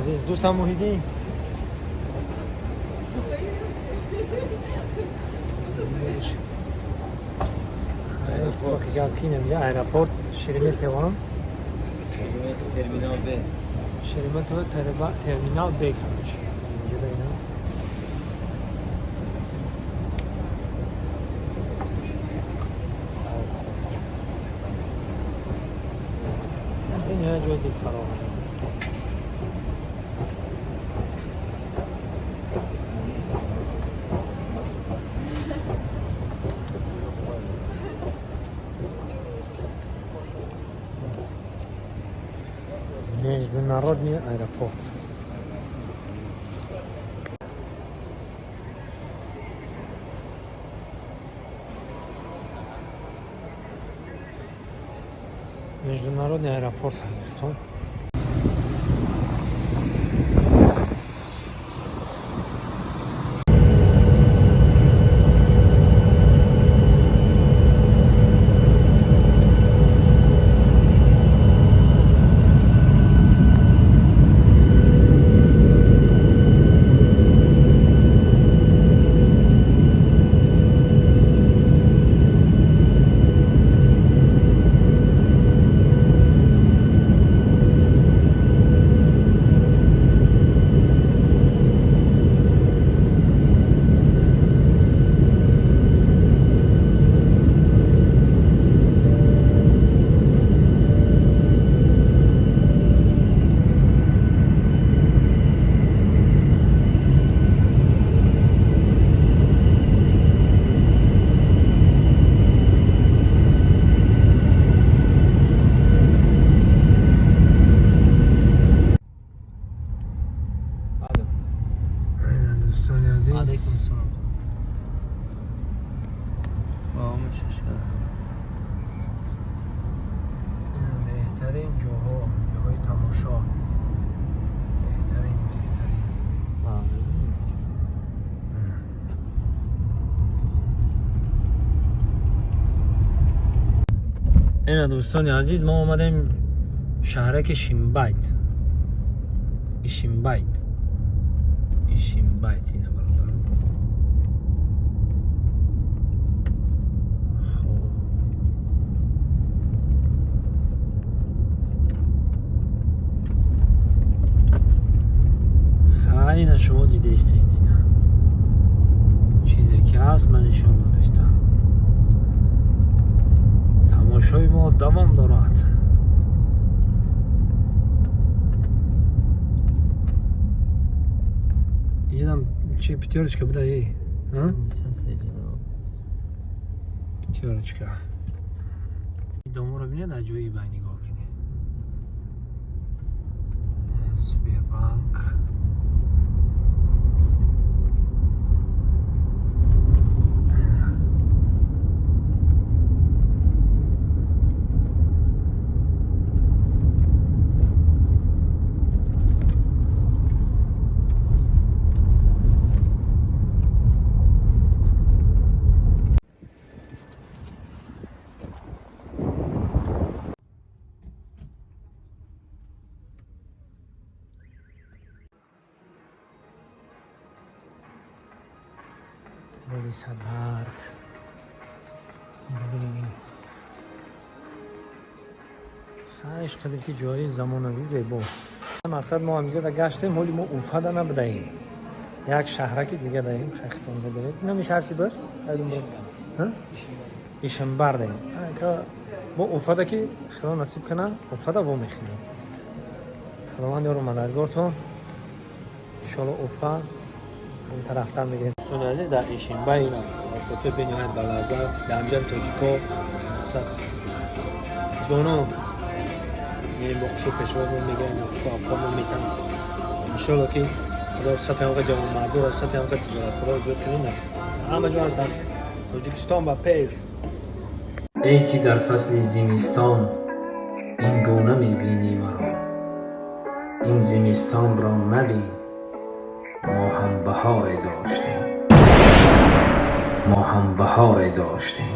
عزیز دوستم محیدی Gelkinem ya aeroport Şeremetevan. Terminal B. Şeremetevan terminal B kalmış. Önce de inan. Ben ya joy dik falan. Международный аэропорт. Международный аэропорт Hindistan. علیکم السلام. آموزش بهترین جاهای تماشا. بهترین. اینا دوستان عزیز ما اومدیم شهرک شیمبایت اینه برادر. خیلی نه شما دیده استین اینا چیزی که هست من نشون دادستم. تماشای ما دوام دارد. اینجا چی پیتیارچکا بوده ای؟ ها؟ پیتیارچکا دامو رو بینید اجایی باید نگاه کنید. سپیر بانک Melissa Park. خیش خیلی که جای زمانوی زیبا. مقصد ما اینجا دا گشتیم ولی ما اوفا دا نبودیم. یک شهرک دیگه داریم خیختون بدارید. اینا میشه هرچی بر؟ ایشنبر داریم. که با اوفا دا که خدا نصیب کنه اوفا دا با میخینیم. خداوند یارو مددگارتون. انشالله اوفا این طرفتر میگیم. سونازی در ایشنبر اینا. تو بینید بلازار دانجل توجیکو. دونو میریم با خوشو پشوازمون میگیم با آبخامون میکنم. انشالله که خدا سطح آنقدر جوان معذور سطح آنقدر تجارت خدا زود کنیم. همه جو هستن توجیکستان با پیش. ای که در فصل زمستان این گونه میبینی مرا. این زمستان را نبین ما هم بهاری داشتیم.